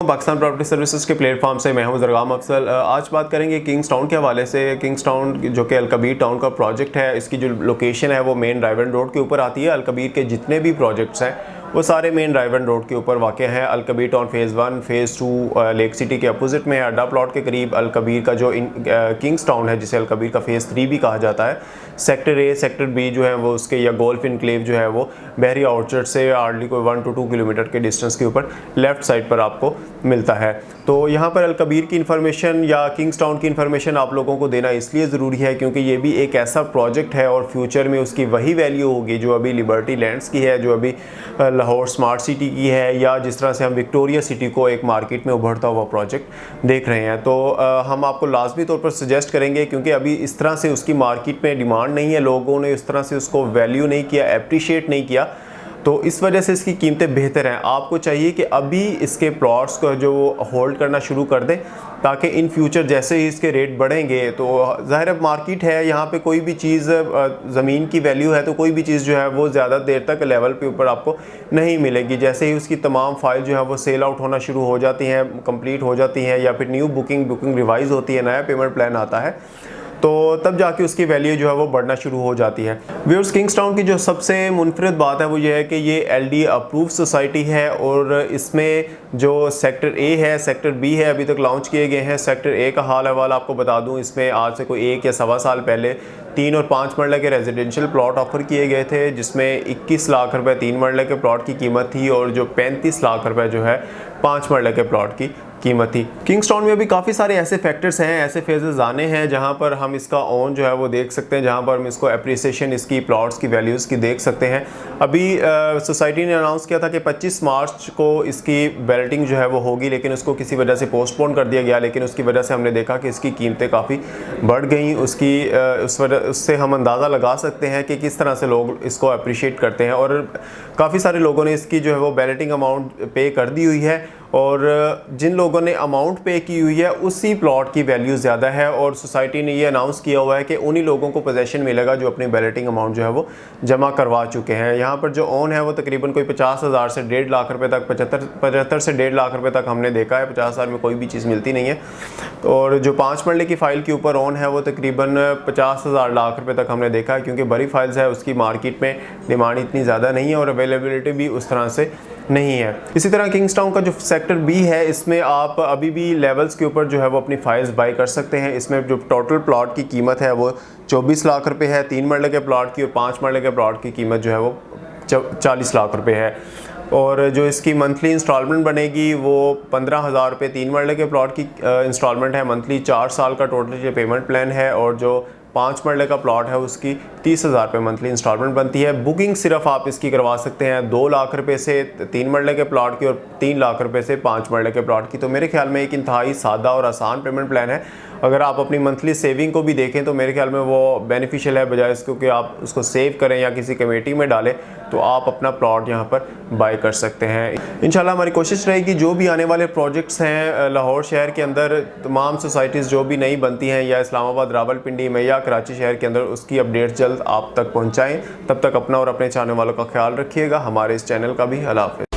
Pakistan property services के platform से मैं हूं ज़रगाम अफसल। आज बात करेंगे किंग्स टाउन के हवाले से। किंग्स टाउन जो कि अलकबीर टाउन का प्रोजेक्ट है, इसकी जो लोकेशन है वो मेन ड्राइवन रोड के ऊपर आती है। अलकबीर के जितने भी प्रोजेक्ट्स हैं वो सारे मेन ड्राइवन रोड के ऊपर वाक़ हैं। Al Kabir town phase 1 phase 2 lake city के अपोजिट में है, अड्डा प्लॉट के करीब। अलकबीर का जो किंग्स टाउन है, जिसे अलकबीर का फ़ेज़ 3 भी कहा जाता है, सेक्टर ए सेक्टर बी जो है वो उसके, या गोल्फ इनक्लेव जो है वो बहरी आउटस्कर्ट से हार्डली कोई 1 to 2 किलोमीटर के डिस्टेंस के ऊपर लेफ़्ट साइड पर आपको मिलता है। तो यहाँ पर अलकबीर की इन्फॉर्मेशन या किंग्स टाउन की इन्फॉर्मेशन आप लोगों को देना इसलिए ज़रूरी है क्योंकि ये भी एक ऐसा प्रोजेक्ट है और फ्यूचर में उसकी वही वैल्यू होगी जो अभी लिबर्टी लैंड्स की है, जो अभी लाहौर स्मार्ट सिटी की है, या जिस तरह से हम विक्टोरिया सिटी को एक मार्केट में उभरता हुआ प्रोजेक्ट देख रहे हैं। तो हम आपको लाजमी तौर पर सजेस्ट करेंगे, क्योंकि अभी इस तरह से उसकी मार्केट में डिमांड नहीं है, लोगों ने इस तरह से उसको वैल्यू नहीं किया, अप्रिशिएट नहीं किया, तो इस वजह से इसकी कीमतें बेहतर हैं। आपको चाहिए कि अभी इसके प्लॉट्स को जो होल्ड करना शुरू कर दें, ताकि इन फ्यूचर जैसे ही इसके रेट बढ़ेंगे, तो ज़ाहिर मार्केट है, यहाँ पे कोई भी चीज़ ज़मीन की वैल्यू है तो कोई भी चीज़ जो है वो ज़्यादा देर तक लेवल पे ऊपर आपको नहीं मिलेगी। जैसे ही उसकी तमाम फाइल जो है वो सेल आउट होना शुरू हो जाती हैं, कंप्लीट हो जाती हैं, या फिर न्यू बुकिंग रिवाइज़ होती है, नया पेमेंट प्लान आता है, तो तब जाके उसकी वैल्यू जो है वो बढ़ना शुरू हो जाती है। व्यूअर्स, किंग्स टाउन की जो सबसे मुनफरद बात है वो ये है कि ये LD अप्रूव सोसाइटी है, और इसमें जो सेक्टर ए है, सेक्टर बी है, अभी तक लॉन्च किए गए हैं। सेक्टर ए का हाल अहवाल आपको बता दूं, इसमें आज से कोई 1 या सवा साल पहले 3 और 5 मरले के रेजिडेंशियल प्लॉट ऑफर किए गए थे, जिसमें 21 लाख रुपए 3 मरले के प्लॉट की कीमत थी, और जो 35 लाख रुपए जो है 5 मरले के प्लॉट की कीमत थी। किंग्स टाउन में भी काफ़ी सारे ऐसे फैक्टर्स हैं, ऐसे फेजेस आने हैं जहां पर हम इसका ओन जो है वो देख सकते हैं, जहां पर हम इसको अप्रिसिएशन इसकी प्लॉट्स की वैल्यूज़ की देख सकते हैं। अभी सोसाइटी ने अनाउंस किया था कि 25 मार्च को इसकी बैलेटिंग जो है वो होगी, लेकिन उसको किसी वजह से पोस्टपोन कर दिया गया। लेकिन उसकी वजह से हमने देखा कि इसकी कीमतें काफ़ी बढ़ गई। उससे हम अंदाज़ा लगा सकते हैं कि किस तरह से लोग इसको अप्रिशिएट करते हैं, और काफ़ी सारे लोगों ने इसकी जो है वो बैलेटिंग अमाउंट पे कर दी हुई है, और जिन लोगों ने अमाउंट पे की हुई है उसी प्लॉट की वैल्यू ज़्यादा है। और सोसाइटी ने ये अनाउंस किया हुआ है कि उन्हीं लोगों को पोजेसन मिलेगा जो अपनी बैलेटिंग अमाउंट जो है वो जमा करवा चुके हैं। यहाँ पर जो ओन है वो तकरीबन कोई 50,000 से 1.5 लाख रुपए तक, 75 से 1.5 लाख रुपए तक हमने देखा है। 50,000 में कोई भी चीज़ मिलती नहीं है। और जो 5 मरले की फ़ाइल के ऊपर ओन है वो तकरीबन 50,000 लाख रुपये तक हमने देखा है, क्योंकि बड़ी फाइल्स है, उसकी मार्केट में डिमांड इतनी ज़्यादा नहीं है और अवेलेबिलिटी भी उस तरह से नहीं है। इसी तरह किंग्स टाउन का जो सेक्टर बी है, इसमें आप अभी भी लेवल्स के ऊपर जो है वो अपनी फाइल्स बाई कर सकते हैं। इसमें जो टोटल प्लॉट की कीमत है वो 24 लाख रुपए है 3 मरले के प्लॉट की, और 5 मरले के प्लॉट की कीमत जो है वो 40 लाख रुपए है। और जो इसकी मंथली इंस्टॉलमेंट बनेगी वो 15,000 रुपये 3 मरले के प्लॉट की इंस्टॉलमेंट है मंथली। 4 साल का टोटल ये पेमेंट प्लान है, और जो 5 मरले का प्लॉट है उसकी 30,000 रुपये मंथली इंस्टॉलमेंट बनती है। बुकिंग सिर्फ आप इसकी करवा सकते हैं 2 लाख रुपए से 3 मरले के प्लॉट की, और 3 लाख रुपए से 5 मरले के प्लॉट की। तो मेरे ख्याल में एक इंतहाई सादा और आसान पेमेंट प्लान है। अगर आप अपनी मंथली सेविंग को भी देखें तो मेरे ख्याल में वो बेनिफिशियल है, बजाय इसको कि आप उसको सेव करें या किसी कमेटी में डालें, तो आप अपना प्लॉट यहाँ पर बाय कर सकते हैं। इंशाल्लाह हमारी कोशिश रहेगी जो भी आने वाले प्रोजेक्ट्स हैं लाहौर शहर के अंदर, तमाम सोसाइटीज़ जो भी नई बनती हैं, या इस्लामाबाद रावलपिंडी में या कराची शहर के अंदर, उसकी अपडेट जल्द आप तक पहुँचाएँ। तब तक अपना और अपने चाहने वालों का ख्याल रखिएगा। हमारे इस चैनल का भी अल्लाह हाफ़िज़।